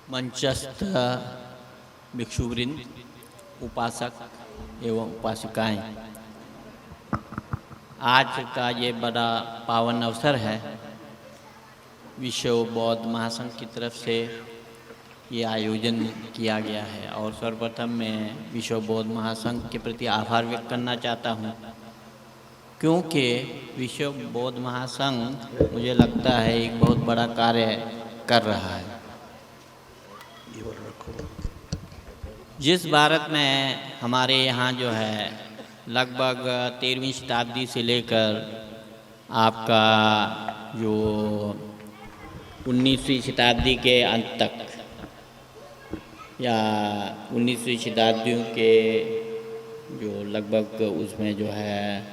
मंचस्थ भिक्षुवृंद, उपासक एवं उपासिकाएं, आज का ये बड़ा पावन अवसर है। विश्व बौद्ध महासंघ की तरफ से ये आयोजन किया गया है और सर्वप्रथम मैं विश्व बौद्ध महासंघ के प्रति आभार व्यक्त करना चाहता हूँ, क्योंकि विश्व बौद्ध महासंघ मुझे लगता है एक बहुत बड़ा कार्य कर रहा है। जिस भारत में हमारे यहाँ जो है लगभग 13वीं शताब्दी से लेकर आपका जो 19वीं शताब्दी के अंत तक या 19वीं शताब्दियों के जो लगभग उसमें जो है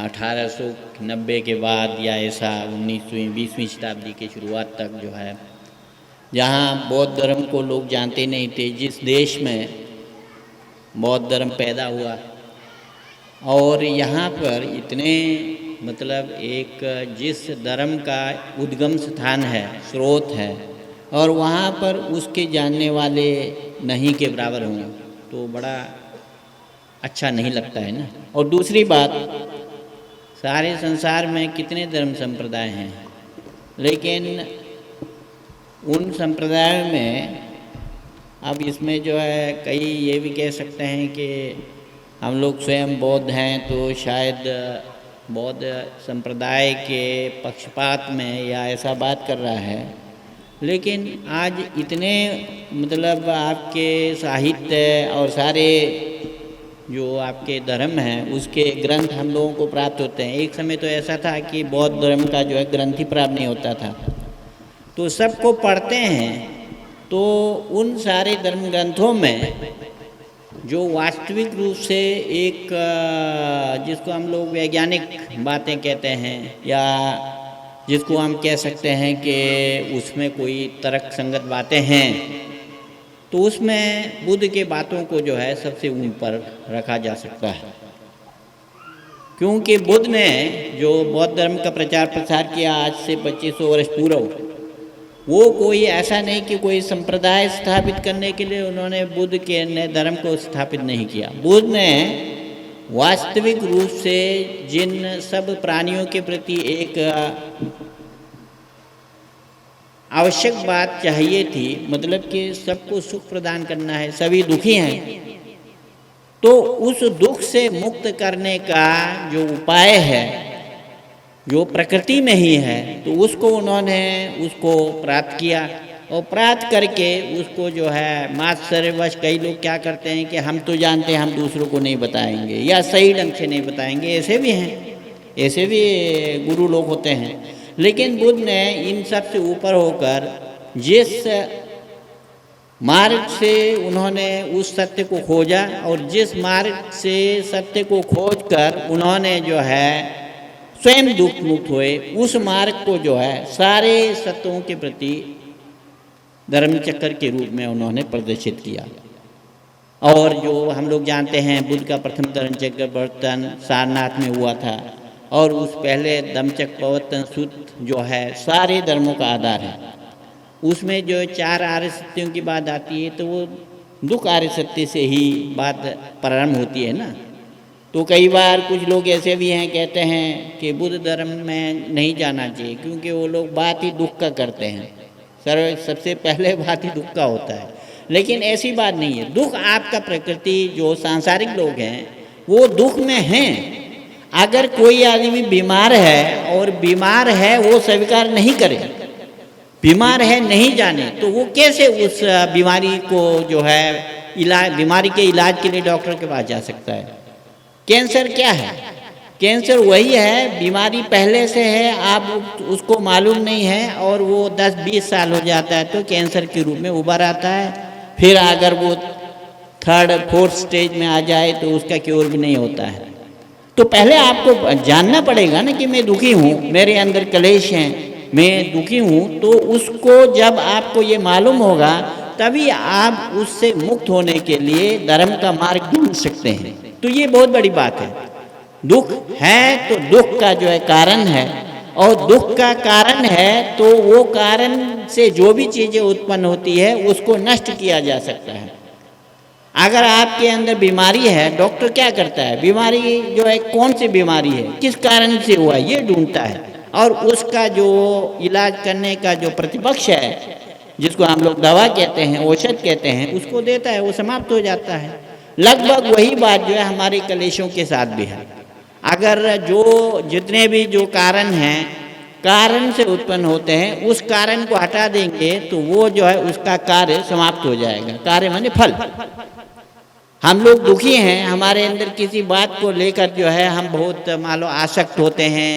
1890 के बाद या ऐसा 19वीं 20वीं शताब्दी की शुरुआत तक जो है, जहाँ बौद्ध धर्म को लोग जानते नहीं थे, जिस देश में बौद्ध धर्म पैदा हुआ और यहाँ पर इतने मतलब एक जिस धर्म का उद्गम स्थान है, स्रोत है, और वहाँ पर उसके जानने वाले नहीं के बराबर हों तो बड़ा अच्छा नहीं लगता है ना। और दूसरी बात, सारे संसार में कितने धर्म संप्रदाय हैं, लेकिन उन संप्रदायों में अब इसमें जो है कई ये भी कह सकते हैं कि हम लोग स्वयं बौद्ध हैं तो शायद बौद्ध संप्रदाय के पक्षपात में या ऐसा बात कर रहा है। लेकिन आज इतने मतलब आपके साहित्य और सारे जो आपके धर्म हैं उसके ग्रंथ हम लोगों को प्राप्त होते हैं। एक समय तो ऐसा था कि बौद्ध धर्म का जो है ग्रंथ ही प्राप्त नहीं होता था, तो सबको पढ़ते हैं। तो उन सारे धर्म ग्रंथों में जो वास्तविक रूप से एक जिसको हम लोग वैज्ञानिक बातें कहते हैं या जिसको हम कह सकते हैं कि उसमें कोई तर्क संगत बातें हैं, तो उसमें बुद्ध के बातों को जो है सबसे ऊपर रखा जा सकता है। क्योंकि बुद्ध ने जो बौद्ध धर्म का प्रचार प्रसार किया आज से 2500 वर्ष पूर्व, वो कोई ऐसा नहीं कि कोई संप्रदाय स्थापित करने के लिए उन्होंने बुद्ध के ने धर्म को स्थापित नहीं किया। बुद्ध ने वास्तविक रूप से जिन सब प्राणियों के प्रति एक आवश्यक बात चाहिए थी, मतलब कि सबको सुख प्रदान करना है, सभी दुखी हैं, तो उस दुख से मुक्त करने का जो उपाय है जो प्रकृति में ही है, तो उसको उन्होंने उसको प्राप्त किया और प्राप्त करके उसको जो है मात्सर्यवश कई लोग क्या करते हैं कि हम तो जानते हैं, हम दूसरों को नहीं बताएंगे या सही ढंग से नहीं बताएंगे। ऐसे भी हैं, ऐसे भी गुरु लोग होते हैं। लेकिन बुद्ध ने इन सब से ऊपर होकर जिस मार्ग से उन्होंने उस सत्य को खोजा और जिस मार्ग से सत्य को खोज कर उन्होंने जो है स्वयं दुख मुक्त हुए, उस मार्ग को जो है सारे सत्यों के प्रति धर्म चक्र के रूप में उन्होंने प्रदर्शित किया। और जो हम लोग जानते हैं बुद्ध का प्रथम धर्म चक्र प्रवर्तन सारनाथ में हुआ था, और उस पहले धम्मचक्र प्रवर्तन सूत्र जो है सारे धर्मों का आधार है। उसमें जो 4 आर्य सत्यों की बात आती है तो वो दुख आर्य सत्य से ही बात प्रारंभ होती है ना। तो कई बार कुछ लोग ऐसे भी हैं कहते हैं कि बुद्ध धर्म में नहीं जाना चाहिए, क्योंकि वो लोग बात ही दुख का करते हैं। सबसे पहले बात ही दुख का होता है, लेकिन ऐसी बात नहीं है। दुख आपका प्रकृति जो सांसारिक लोग हैं वो दुख में हैं। अगर कोई आदमी बीमार है और बीमार है वो स्वीकार नहीं करे, बीमार है नहीं जाने, तो वो कैसे उस बीमारी को जो है इलाज बीमारी के इलाज के लिए डॉक्टर के पास जा सकता है। कैंसर क्या है? कैंसर वही है, बीमारी पहले से है, आप उसको मालूम नहीं है और वो 10-20 साल हो जाता है तो कैंसर के रूप में उभर आता है। फिर अगर वो 3rd 4th स्टेज में आ जाए तो उसका क्योर भी नहीं होता है। तो पहले आपको जानना पड़ेगा ना कि मैं दुखी हूँ, मेरे अंदर क्लेश हैं, मैं दुखी हूँ। तो उसको जब आपको ये मालूम होगा तभी आप उससे मुक्त होने के लिए धर्म का मार्ग ढूंढ सकते हैं। तो ये बहुत बड़ी बात है। दुख है तो दुख का जो है कारण है, और दुख का कारण है तो वो कारण से जो भी चीज़ें उत्पन्न होती है उसको नष्ट किया जा सकता है। अगर आपके अंदर बीमारी है, डॉक्टर क्या करता है, बीमारी जो है कौन सी बीमारी है, किस कारण से हुआ है, ये ढूंढता है, और उसका जो इलाज करने का जो प्रतिपक्ष है, जिसको हम लोग दवा कहते हैं, औषध कहते हैं, उसको देता है, वो समाप्त हो जाता है। लगभग वही बात जो है हमारे कलेशों के साथ भी है। अगर जो जितने भी जो कारण हैं, कारण से उत्पन्न होते हैं, उस कारण को हटा देंगे तो वो जो है उसका कार्य समाप्त हो जाएगा। कार्य माने फल। हम लोग दुखी हैं, हमारे अंदर किसी बात को लेकर जो है हम बहुत मान लो आसक्त होते हैं,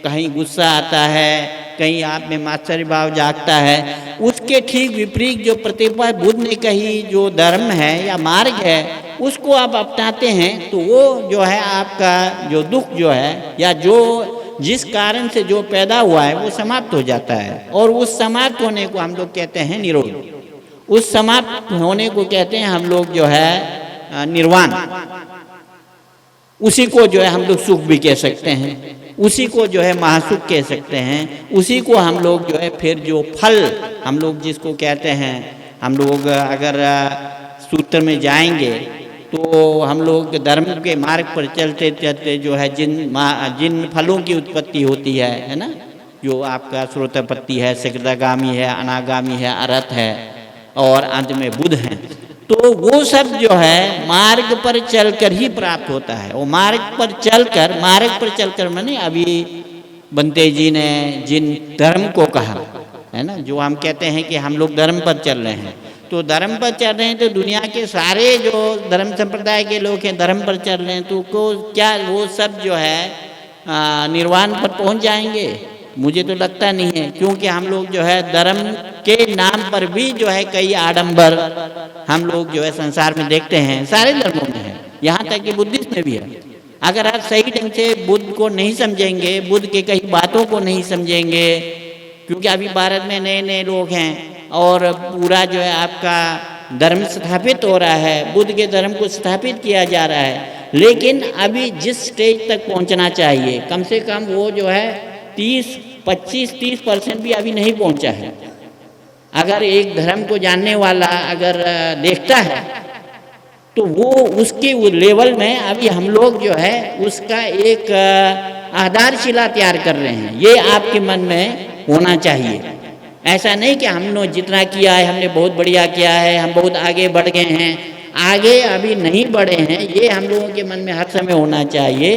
कहीं गुस्सा आता है, कहीं आप में मात्सर्य भाव जागता है, उसके ठीक विपरीत जो प्रतिभा बुद्ध ने कही जो धर्म है या मार्ग है उसको आप अपनाते हैं तो वो जो है आपका जो दुख जो है या जो जिस कारण से जो पैदा हुआ है वो समाप्त हो जाता है। और उस समाप्त होने को हम लोग कहते हैं निरोध। उस समाप्त होने को कहते हैं हम लोग जो है निर्वाण। उसी को जो है हम लोग सुख भी कह सकते हैं, उसी को जो है महासुख कह सकते हैं, उसी को हम लोग जो है फिर जो फल हम लोग जिसको कहते हैं, हम लोग अगर सूत्र में जाएंगे तो हम लोग धर्म के मार्ग पर चलते चलते जो है जिन फलों की उत्पत्ति होती है ना, जो आपका श्रोतपत्ति है, शीघ्रगामी है, अनागामी है, अरहत है और अंत में बुद्ध हैं, तो वो सब जो है मार्ग पर चलकर ही प्राप्त होता है। वो मार्ग पर चलकर माने अभी बंते जी ने जिन धर्म को कहा है ना, जो हम कहते हैं कि हम लोग धर्म पर चल रहे हैं, तो धर्म पर चल रहे हैं तो दुनिया के सारे जो धर्म संप्रदाय के लोग हैं धर्म पर चल रहे हैं, तो क्या वो सब जो है निर्वाण पर पहुंच जाएंगे? मुझे तो लगता नहीं है, क्योंकि हम लोग जो है धर्म के नाम पर भी जो है कई आडंबर हम लोग जो है संसार में देखते हैं, सारे धर्मों में है, यहाँ तक कि बुद्धिज्म में भी है। अगर आप सही ढंग से बुद्ध को नहीं समझेंगे, बुद्ध के कई बातों को नहीं समझेंगे, क्योंकि अभी भारत में नए नए लोग हैं और पूरा जो है आपका धर्म स्थापित हो रहा है, बुद्ध के धर्म को स्थापित किया जा रहा है, लेकिन अभी जिस स्टेज तक पहुंचना चाहिए कम से कम वो जो है 25-30% भी अभी नहीं पहुंचा है। अगर एक धर्म को जानने वाला अगर देखता है तो वो उसके लेवल में अभी हम लोग जो है उसका एक आधारशिला तैयार कर रहे हैं। ये आपके मन में होना चाहिए। ऐसा नहीं कि हमने जितना किया है हमने बहुत बढ़िया किया है, हम बहुत आगे बढ़ गए हैं, आगे अभी नहीं बढ़े हैं, ये हम लोगों के मन में हर समय होना चाहिए।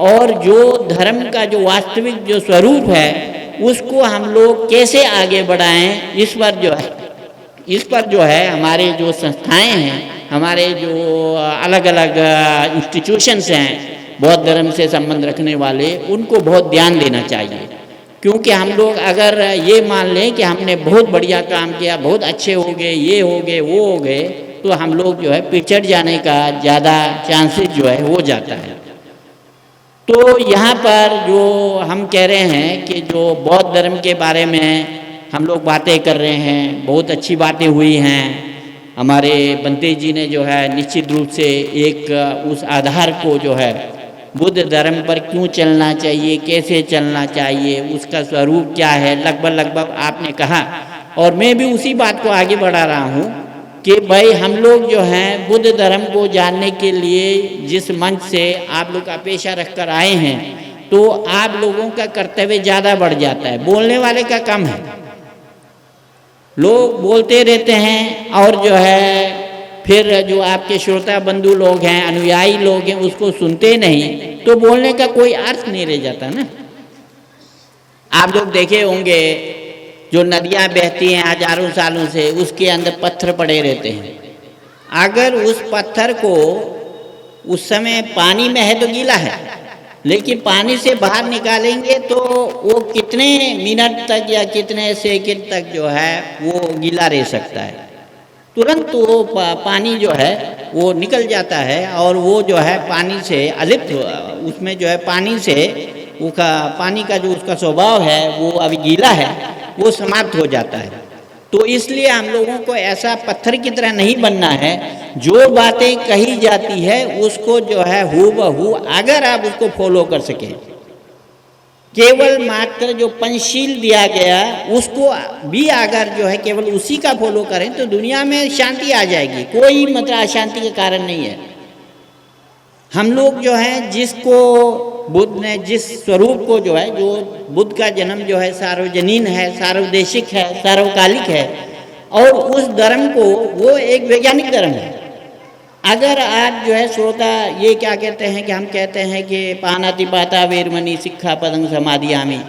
और जो धर्म का जो वास्तविक जो स्वरूप है उसको हम लोग कैसे आगे बढ़ाएं, इस पर जो है हमारे जो संस्थाएं हैं, हमारे जो अलग अलग इंस्टीट्यूशंस हैं बौद्ध धर्म से संबंध रखने वाले, उनको बहुत ध्यान देना चाहिए। क्योंकि हम लोग अगर ये मान लें कि हमने बहुत बढ़िया काम किया, बहुत अच्छे हो गए, ये हो गए, वो हो गए, तो हम लोग जो है पिछड़ जाने का ज़्यादा चांसेस जो है हो जाता है। तो यहाँ पर जो हम कह रहे हैं कि जो बौद्ध धर्म के बारे में हम लोग बातें कर रहे हैं, बहुत अच्छी बातें हुई हैं। हमारे बंते जी ने जो है निश्चित रूप से एक उस आधार को जो है बुद्ध धर्म पर क्यों चलना चाहिए, कैसे चलना चाहिए, उसका स्वरूप क्या है, लगभग आपने कहा। और मैं भी उसी बात को आगे बढ़ा रहा हूँ कि भाई हम लोग जो हैं बुद्ध धर्म को जानने के लिए जिस मंच से आप लोग अपेक्षा रख कर आए हैं, तो आप लोगों का कर्तव्य ज़्यादा बढ़ जाता है, बोलने वाले का कम है। लोग बोलते रहते हैं और जो है फिर जो आपके श्रोता बंधु लोग हैं, अनुयायी लोग हैं, उसको सुनते नहीं, तो बोलने का कोई अर्थ नहीं रह जाता ना। आप लोग देखे होंगे जो नदियाँ बहती हैं हजारों सालों से, उसके अंदर पत्थर पड़े रहते हैं। अगर उस पत्थर को उस समय पानी में है तो गीला है, लेकिन पानी से बाहर निकालेंगे तो वो कितने मिनट तक या कितने सेकंड तक जो है वो गीला रह सकता है। तुरंत वो पानी जो है वो निकल जाता है और वो जो है पानी से अलिप्त, उसमें जो है पानी से पानी का जो उसका स्वभाव है वो अभी गीला है, वो समाप्त हो जाता है। तो इसलिए हम लोगों को ऐसा पत्थर की तरह नहीं बनना है। जो बातें कही जाती है उसको जो है हूबहू अगर आप उसको फॉलो कर सकें, केवल मात्र जो पंचशील दिया गया उसको भी अगर जो है केवल उसी का फॉलो करें तो दुनिया में शांति आ जाएगी, कोई मतलब अशांति का कारण नहीं है। हम लोग जो है जिसको बुद्ध ने जिस स्वरूप को जो है, जो बुद्ध का जन्म जो है सार्वजनीन है, सार्वदेशिक है, सार्वकालिक है, और उस धर्म को वो एक वैज्ञानिक धर्म है। अगर आज जो है श्रोता ये क्या कहते हैं कि हम कहते हैं कि पानातिपाता वेरमणि सिक्खापदं समादियामि,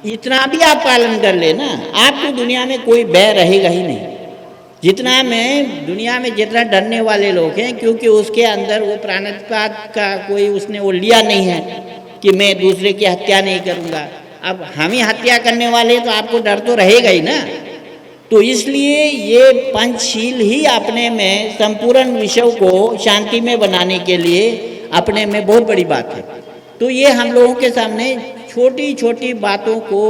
इतना भी आप पालन कर लेना, आपको दुनिया में कोई भय रहेगा ही नहीं। जितना में दुनिया में जितना डरने वाले लोग हैं, क्योंकि उसके अंदर वो प्राणातिपात का कोई उसने वो लिया नहीं है कि मैं दूसरे की हत्या नहीं करूँगा। अब हम ही हत्या करने वाले तो आपको डर तो रहेगा ही ना। तो इसलिए ये पंचशील ही अपने में संपूर्ण विश्व को शांति में बनाने के लिए अपने में बहुत बड़ी बात है। तो ये हम लोगों के सामने छोटी छोटी बातों को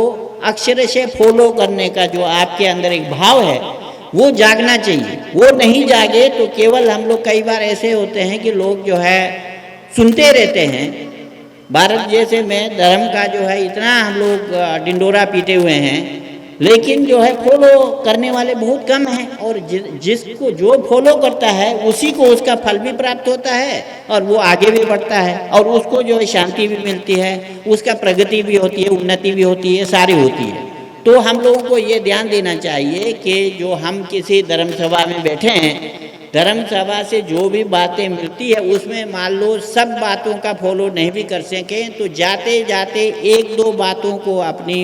अक्षरशः फॉलो करने का जो आपके अंदर एक भाव है वो जागना चाहिए। वो नहीं जागे तो केवल हम लोग कई बार ऐसे होते हैं कि लोग जो है सुनते रहते हैं। भारत जैसे में धर्म का जो है इतना हम लोग डिंडोरा पीटे हुए हैं, लेकिन जो है फॉलो करने वाले बहुत कम हैं। और जिसको जो फॉलो करता है उसी को उसका फल भी प्राप्त होता है और वो आगे भी बढ़ता है और उसको जो है शांति भी मिलती है, उसका प्रगति भी होती है, उन्नति भी होती है, सारी होती है। तो हम लोगों को ये ध्यान देना चाहिए कि जो हम किसी धर्म सभा में बैठे हैं, धर्म सभा से जो भी बातें मिलती है उसमें मान लो सब बातों का फॉलो नहीं भी कर सकें तो जाते जाते एक दो बातों को अपनी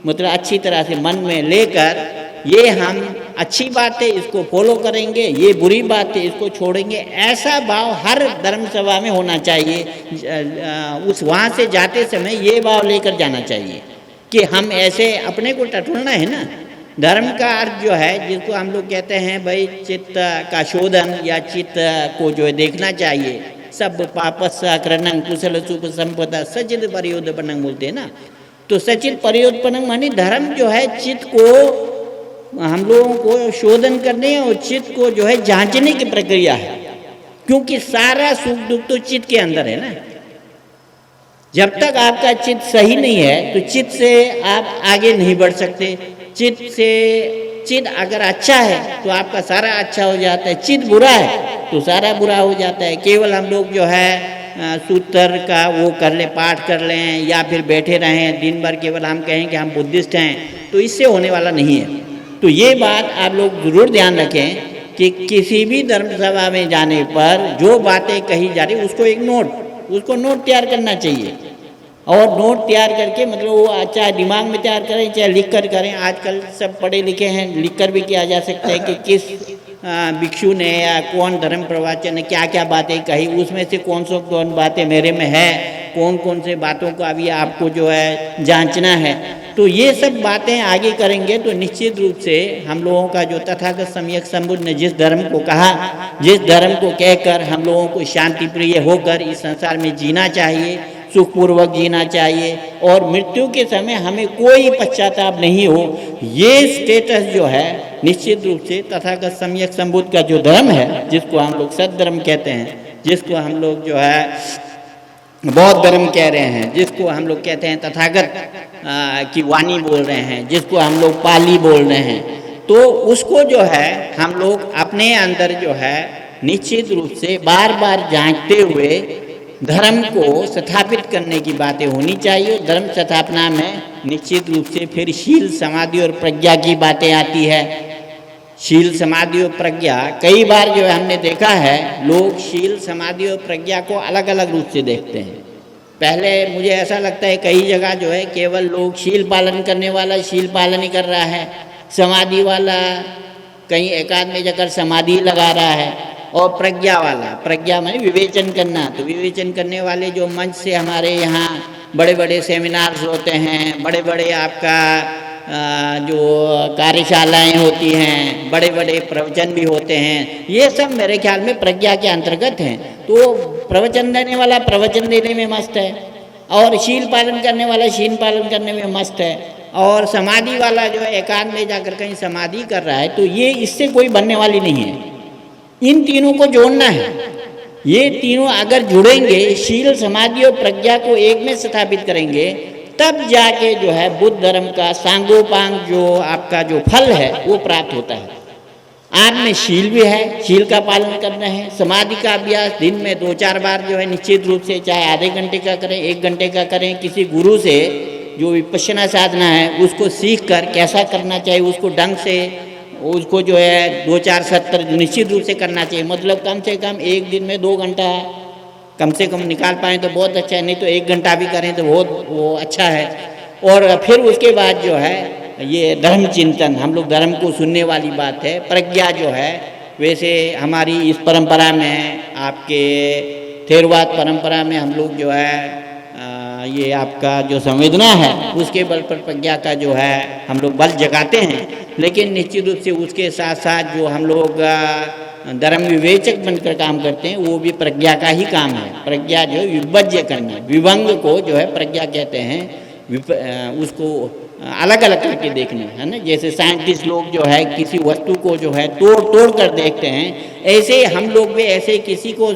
मतलब अच्छी तरह से मन में लेकर ये हम अच्छी बात है इसको फॉलो करेंगे, ये बुरी बात है इसको छोड़ेंगे, ऐसा भाव हर धर्म सभा में होना चाहिए। उस वहाँ से जाते समय ये भाव लेकर जाना चाहिए कि हम ऐसे अपने को टटोलना है ना। धर्म का अर्थ जो है जिसको हम लोग कहते हैं भाई चित्त का शोधन या चित्त को जो है देखना चाहिए। सब पापस अकरणं कुशल सुख संपदा सचित परियोधपनंग बोलते हैं ना। तो सचित परियोधपनंग मानी धर्म जो है चित्त को हम लोगों को शोधन करने और चित्त को जो है जांचने की प्रक्रिया है, क्योंकि सारा सुख दुख तो चित्त के अंदर है ना। जब तक आपका चित्त सही नहीं है तो चित्त से आप आगे नहीं बढ़ सकते। चित्त अगर अच्छा है तो आपका सारा अच्छा हो जाता है, चित्त बुरा है तो सारा बुरा हो जाता है। केवल हम लोग जो है सूत्र का वो कर लें, पाठ कर लें या फिर बैठे रहें दिन भर केवल हम कहें कि हम बुद्धिस्ट हैं, तो इससे होने वाला नहीं है। तो ये बात आप लोग ज़रूर ध्यान रखें कि किसी भी धर्म सभा में जाने पर जो बातें कही जा रही उसको नोट तैयार करना चाहिए। और नोट तैयार करके मतलब वो चाहे दिमाग में तैयार करें चाहे लिख कर करें। आजकल सब पढ़े लिखे हैं, लिख कर भी किया जा सकता है कि किस भिक्षु ने या कौन धर्म प्रवचन ने क्या क्या बातें कही, उसमें से कौन बातें मेरे में है, कौन कौन से बातों को अभी आपको जो है जांचना है। तो ये सब बातें आगे करेंगे तो निश्चित रूप से हम लोगों का जो तथागत सम्यक संबुद्ध ने जिस धर्म को कहा, जिस धर्म को कहकर हम लोगों को शांति प्रिय होकर इस संसार में जीना चाहिए, सुखपूर्वक जीना चाहिए और मृत्यु के समय हमें कोई पश्चाताप नहीं हो, ये स्टेटस जो है निश्चित रूप से तथागत सम्यक संबुद्ध का जो धर्म है, जिसको हम लोग सद्धर्म कहते हैं, जिसको हम लोग जो है बौद्ध धर्म कह रहे हैं, जिसको हम लोग कहते हैं तथागत की वाणी बोल रहे हैं, जिसको हम लोग पाली बोल रहे हैं, तो उसको जो है हम लोग अपने अंदर जो है निश्चित रूप से बार बार जांचते हुए धर्म को स्थापित करने की बातें होनी चाहिए। धर्म स्थापना में निश्चित रूप से फिर शील समाधि और प्रज्ञा की बातें आती है। शील समाधि और प्रज्ञा कई बार जो है हमने देखा है लोग शील समाधि और प्रज्ञा को अलग अलग रूप से देखते हैं। पहले मुझे ऐसा लगता है कई जगह जो है केवल लोग शील पालन करने वाला शील पालन ही कर रहा है, समाधि वाला कहीं एकांत में जाकर समाधि लगा रहा है, और प्रज्ञा वाला, प्रज्ञा माने विवेचन करना, तो विवेचन करने वाले जो मंच से हमारे यहाँ बड़े बड़े सेमिनार्स होते हैं, बड़े बड़े आपका जो कार्यशालाएं होती हैं, बड़े बड़े प्रवचन भी होते हैं, ये सब मेरे ख्याल में प्रज्ञा के अंतर्गत हैं। तो प्रवचन देने वाला प्रवचन देने में मस्त है और शील पालन करने वाला शील पालन करने में मस्त है, और समाधि वाला जो है एकांत में जाकर कहीं समाधि कर रहा है, तो ये इससे कोई बनने वाली नहीं है। इन तीनों को जोड़ना है। ये तीनों अगर जुड़ेंगे, शील समाधि और प्रज्ञा को एक में स्थापित करेंगे, तब जाके जो है बुद्ध धर्म का सांगोपांग जो आपका जो फल है वो प्राप्त होता है। आप में शील भी है, शील का पालन करना है। समाधि का अभ्यास दिन में 2-4 बार जो है निश्चित रूप से, चाहे आधे घंटे का करें, 1 घंटे का करें, किसी गुरु से जो विपश्यना साधना है उसको सीख कर कैसा करना चाहिए, उसको ढंग से उसको जो है 2-4 सत्र निश्चित रूप से करना चाहिए। मतलब कम से कम एक दिन में 2 घंटा कम से कम निकाल पाएँ तो बहुत अच्छा है, नहीं तो 1 घंटा भी करें तो बहुत वो अच्छा है। और फिर उसके बाद जो है ये धर्म चिंतन, हम लोग धर्म को सुनने वाली बात है। प्रज्ञा जो है वैसे हमारी इस परंपरा में, आपके थेरवाद परंपरा में हम लोग जो है ये आपका जो संवेदना है उसके बल पर प्रज्ञा का जो है हम लोग बल जगाते हैं। लेकिन निश्चित रूप से उसके साथ साथ जो हम लोग धर्म विवेचक बनकर काम करते हैं वो भी प्रज्ञा का ही काम है। प्रज्ञा जो है विभज्य करना, विभंग को जो है प्रज्ञा कहते हैं, उसको अलग अलग करके देखना है ना। जैसे साइंटिस्ट लोग जो है किसी वस्तु को जो है तोड़ तोड़ कर देखते हैं, ऐसे हम लोग भी ऐसे किसी को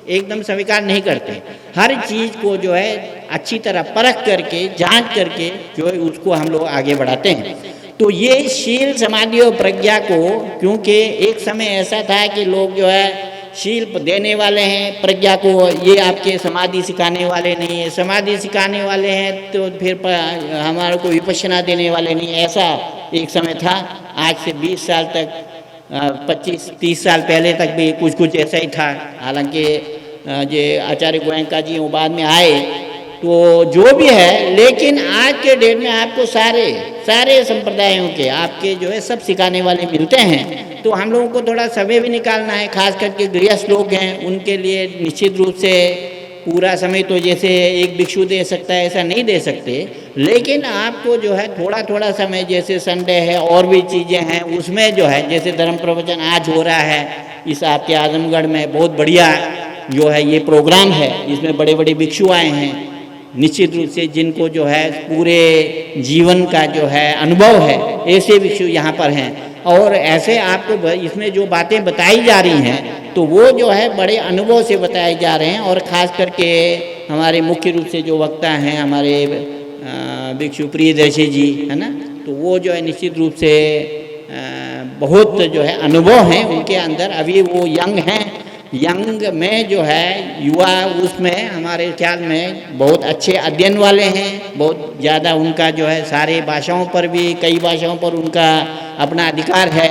एकदम स्वीकार नहीं करते। हर चीज़ को जो है अच्छी तरह परख करके, जांच करके जो है उसको हम लोग आगे बढ़ाते हैं। तो ये शील, समाधि और प्रज्ञा को, क्योंकि एक समय ऐसा था कि लोग जो है शील देने वाले हैं, प्रज्ञा को ये आपके समाधि सिखाने वाले नहीं है, समाधि सिखाने वाले हैं तो फिर हमारे को विपश्यना देने वाले नहीं, ऐसा एक समय था। आज से 20 साल तक, 25-30 साल पहले तक भी कुछ कुछ ऐसा ही था। हालांकि ये आचार्य गोयंका जी वो बाद में आए तो जो भी है, लेकिन आज के डेट में आपको सारे संप्रदायों के आपके जो है सब सिखाने वाले मिलते हैं। तो हम लोगों को थोड़ा समय भी निकालना है, खास करके गृहस्थ लोग हैं उनके लिए निश्चित रूप से पूरा समय तो जैसे एक भिक्षु दे सकता है ऐसा नहीं दे सकते, लेकिन आपको जो है थोड़ा थोड़ा समय, जैसे संडे है और भी चीज़ें हैं उसमें जो है, जैसे धर्म प्रवचन आज हो रहा है इस आपके आजमगढ़ में, बहुत बढ़िया जो है ये प्रोग्राम है, इसमें बड़े बड़े भिक्षु आए हैं निश्चित रूप से, जिनको जो है पूरे जीवन का जो है अनुभव है, ऐसे भिक्षु यहाँ पर हैं। और ऐसे आपको इसमें जो बातें बताई जा रही हैं तो वो जो है बड़े अनुभव से बताए जा रहे हैं। और ख़ास करके हमारे मुख्य रूप से जो वक्ता हैं हमारे भिक्षु प्रियदर्शी जी है ना, तो वो जो है निश्चित रूप से बहुत जो है अनुभव हैं उनके अंदर। अभी वो यंग हैं, यंग में जो है युवा, उसमें हमारे ख्याल में बहुत अच्छे अध्ययन वाले हैं, बहुत ज़्यादा उनका जो है सारे भाषाओं पर भी, कई भाषाओं पर उनका अपना अधिकार है।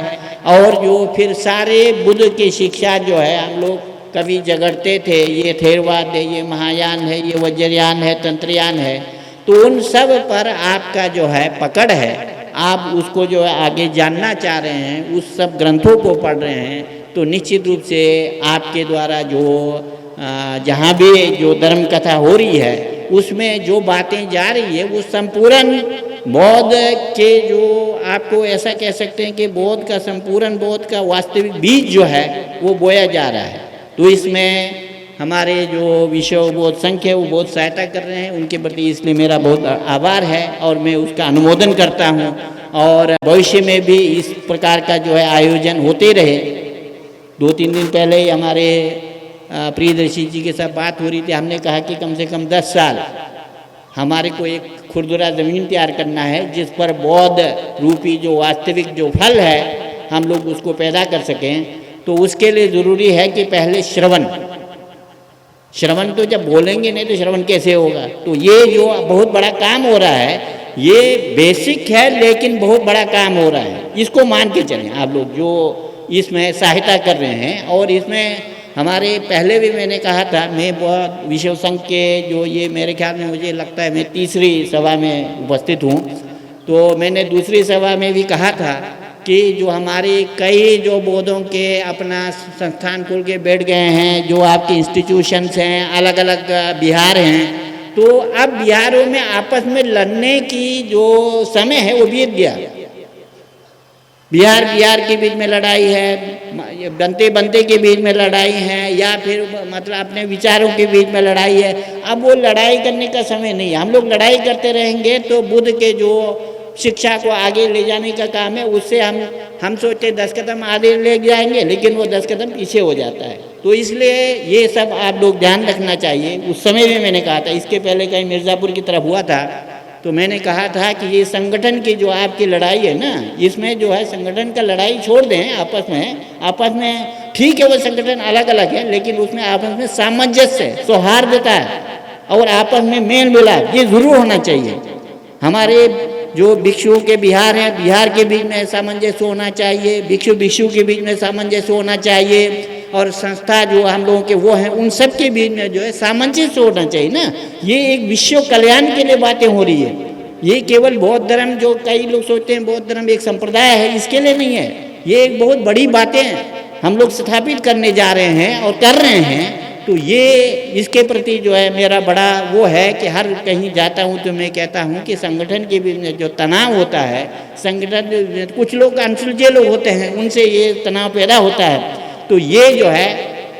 और जो फिर सारे बुद्ध की शिक्षा जो है, हम लोग कभी झगड़ते थे ये थेरवाद है, ये महायान है, ये वज्रयान है, तंत्रयान है, तो उन सब पर आपका जो है पकड़ है, आप उसको जो है आगे जानना चाह रहे हैं, उस सब ग्रंथों को पढ़ रहे हैं, तो निश्चित रूप से आपके द्वारा जो जहाँ भी जो धर्म कथा हो रही है उसमें जो बातें जा रही है वो संपूर्ण बौद्ध के, जो आपको ऐसा कह सकते हैं कि बौद्ध का संपूर्ण, बौद्ध का वास्तविक बीज जो है वो बोया जा रहा है। तो इसमें हमारे जो विश्व बौद्ध संघ है वो बहुत सहायता कर रहे हैं, उनके प्रति इसलिए मेरा बहुत आभार है और मैं उसका अनुमोदन करता हूँ। और भविष्य में भी इस प्रकार का जो है आयोजन होते रहे। 2-3 दिन पहले ही हमारे प्रियदर्शी जी के साथ बात हो रही थी, हमने कहा कि कम से कम 10 साल हमारे को एक खुरदुरा ज़मीन तैयार करना है जिस पर बौद्ध रूपी जो वास्तविक जो फल है हम लोग उसको पैदा कर सकें। तो उसके लिए ज़रूरी है कि पहले श्रवण तो जब बोलेंगे नहीं तो श्रवण कैसे होगा। तो ये जो बहुत बड़ा काम हो रहा है, ये बेसिक है लेकिन बहुत बड़ा काम हो रहा है, इसको मान के चलें आप लोग जो इसमें सहायता कर रहे हैं। और इसमें हमारे पहले भी मैंने कहा था, मैं बहुत विश्व संघ के जो ये मेरे ख्याल में मुझे लगता है मैं तीसरी सभा में उपस्थित हूँ, तो मैंने दूसरी सभा में भी कहा था कि जो हमारे कई जो बौद्धों के अपना संस्थान खोल के बैठ गए हैं, जो आपके इंस्टीट्यूशंस हैं, अलग अलग बिहार हैं, तो अब बिहारों में आपस में लड़ने की जो समय है वो बीत गया। बिहार के बीच में लड़ाई है, बनते के बीच में लड़ाई है, या फिर मतलब अपने विचारों के बीच में लड़ाई है। अब वो लड़ाई करने का समय नहीं है। हम लोग लड़ाई करते रहेंगे तो बुद्ध के जो शिक्षा को आगे ले जाने का काम है उससे हम सोचते 10 कदम आगे ले जाएंगे, लेकिन वो 10 कदम पीछे हो जाता है। तो इसलिए ये सब आप लोग ध्यान रखना चाहिए। उस समय भी मैंने कहा था, इसके पहले कहीं मिर्ज़ापुर की तरफ हुआ था तो मैंने कहा था कि ये संगठन की जो आपकी लड़ाई है ना, इसमें जो है संगठन का लड़ाई छोड़ दें आपस में ठीक है, वो संगठन अलग अलग है, लेकिन उसमें आपस में सामंजस्य, सौहार्दता है और आपस में मेल मिलाप ये जरूर होना चाहिए। हमारे जो भिक्षुओं के बिहार हैं, बिहार के बीच में सामंजस्य होना चाहिए, भिक्षु के बीच में सामंजस्य होना चाहिए, और संस्था जो हम लोगों के वो हैं उन सब के बीच में जो है सामंजस्य होना चाहिए ना। ये एक विश्व कल्याण के लिए बातें हो रही है। ये केवल बौद्ध धर्म, जो कई लोग सोचते हैं बौद्ध धर्म एक संप्रदाय है, इसके लिए नहीं है। ये एक बहुत बड़ी बातें हम लोग स्थापित करने जा रहे हैं और कर रहे हैं। तो ये इसके प्रति जो है मेरा बड़ा वो है कि हर कहीं जाता हूँ तो मैं कहता हूँ कि संगठन के बीच में जो तनाव होता है, संगठन कुछ लोग अनसुलझे लोग होते हैं, उनसे ये तनाव पैदा होता है, तो ये जो है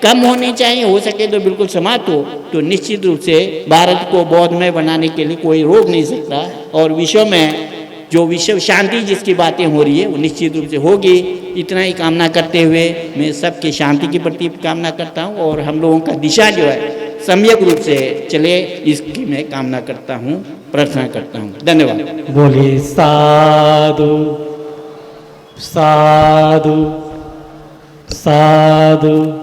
कम होनी चाहिए, हो सके तो बिल्कुल समाप्त हो। तो निश्चित रूप से भारत को बौद्धमय बनाने के लिए कोई रोक नहीं सकता, और विश्व में जो विश्व शांति जिसकी बातें हो रही है वो निश्चित रूप से होगी। इतना ही कामना करते हुए मैं सबकी शांति की प्रति कामना करता हूँ, और हम लोगों का दिशा जो है सम्यक रूप से चले इसकी मैं कामना करता हूँ, प्रार्थना करता हूँ। धन्यवाद। बोलिए साधु साधु साधु।